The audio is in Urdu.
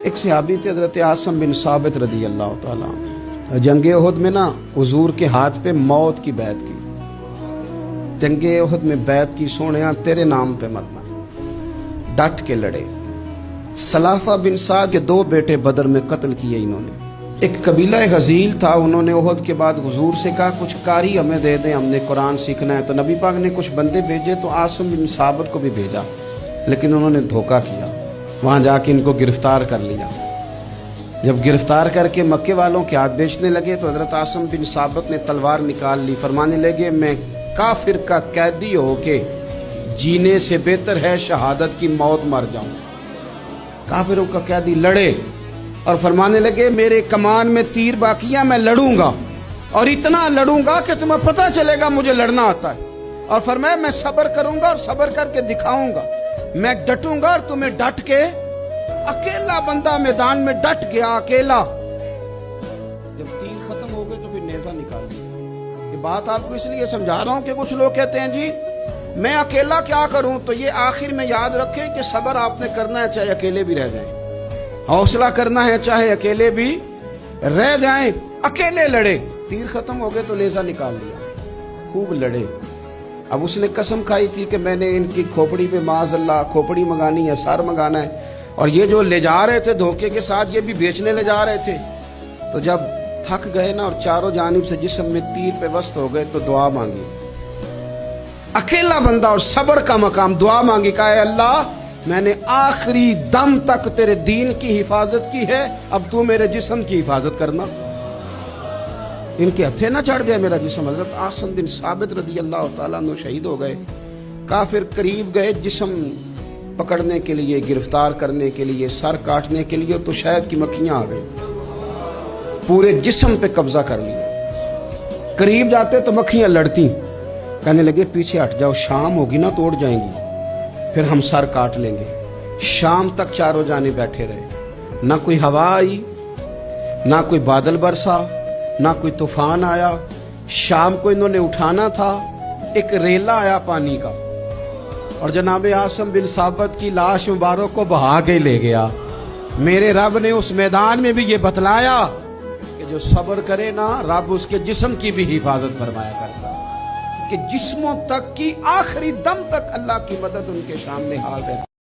ایک صحابی تھے حضرت عاصم بن ثابت رضی اللہ تعالیٰ جنگ احد میں نا حضور کے ہاتھ پہ موت کی بیعت کی. جنگ احد میں بیعت کی سونیا تیرے نام پہ مرنا, ڈٹ کے لڑے. سلافہ بن سعد کے 2 بیٹے بدر میں قتل کیے انہوں نے. ایک قبیلہ غزیل تھا, انہوں نے احد کے بعد حضور سے کہا کچھ قاری ہمیں دے دیں, ہم نے قرآن سیکھنا ہے. تو نبی پاک نے کچھ بندے بھیجے تو عاصم بن ثابت کو بھی بھیجا, لیکن انہوں نے دھوکہ کیا. وہاں جا کے ان کو گرفتار کر لیا. جب گرفتار کر کے مکے والوں کے ہاتھ بیچنے لگے تو حضرت عاصم بن ثابت نے تلوار نکال لی. فرمانے لگے میں کافر کا قیدی ہو کے جینے سے بہتر ہے شہادت کی موت مر جاؤں. کافروں کا قیدی لڑے اور فرمانے لگے میرے کمان میں تیر باقی ہے, میں لڑوں گا اور اتنا لڑوں گا کہ تمہیں پتہ چلے گا مجھے لڑنا آتا ہے. اور فرمایا میں صبر کروں گا اور صبر کر کے دکھاؤں گا, میں ڈٹوں گا اور تمہیں ڈٹ کے. اکیلا بندہ میدان میں ڈٹ گیا, اکیلا. جب تیر ختم ہو گئے تو پھر نیزہ نکال دیا. یہ بات آپ کو اس لیے سمجھا رہا ہوں کہ کچھ لوگ کہتے ہیں جی میں اکیلا کیا کروں, تو یہ آخر میں یاد رکھیں کہ صبر آپ نے کرنا ہے چاہے اکیلے بھی رہ جائیں, حوصلہ کرنا ہے چاہے اکیلے بھی رہ جائیں. اکیلے لڑے, تیر ختم ہو گئے تو نیزہ نکال لیا, خوب لڑے. اب اس نے قسم کھائی تھی کہ میں نے ان کی کھوپڑی پہ معاذ اللہ کھوپڑی منگانی ہے, سر منگانا ہے. اور یہ جو لے جا رہے تھے دھوکے کے ساتھ یہ بھی بیچنے لے جا رہے تھے. تو جب تھک گئے نا اور چاروں جانب سے جسم میں تیر پہ وسط ہو گئے تو دعا مانگی. اکیلا بندہ اور صبر کا مقام, دعا مانگی, کہا اے اللہ میں نے آخری دم تک تیرے دین کی حفاظت کی ہے, اب تو میرے جسم کی حفاظت کرنا. ان کے ہتھے نہ چڑھ گئے میرا جسم. حضرت عاصم بن ثابت رضی اللہ تعالیٰ عنہ شہید ہو گئے. کافر قریب گئے جسم پکڑنے کے لیے, گرفتار کرنے کے لیے, سر کاٹنے کے لیے, تو شہد کی مکھیاں آ گئی, پورے جسم پہ قبضہ کر لیا. قریب جاتے تو مکھیاں لڑتی, کہنے لگے پیچھے ہٹ جاؤ, شام ہوگی نا توڑ جائیں گی, پھر ہم سر کاٹ لیں گے. شام تک چاروں جانے بیٹھے رہے, نہ کوئی ہوا آئی, نہ کوئی بادل برسا, نہ کوئی طوفان آیا. شام کو انہوں نے اٹھانا تھا, ایک ریلا آیا پانی کا اور جناب عاصم بن ثابت کی لاش مبارک کو بہا کے لے گیا. میرے رب نے اس میدان میں بھی یہ بتلایا کہ جو صبر کرے نا رب اس کے جسم کی بھی حفاظت فرمایا کرتا, کہ جسموں تک کی آخری دم تک اللہ کی مدد ان کے سامنے حال رہتی.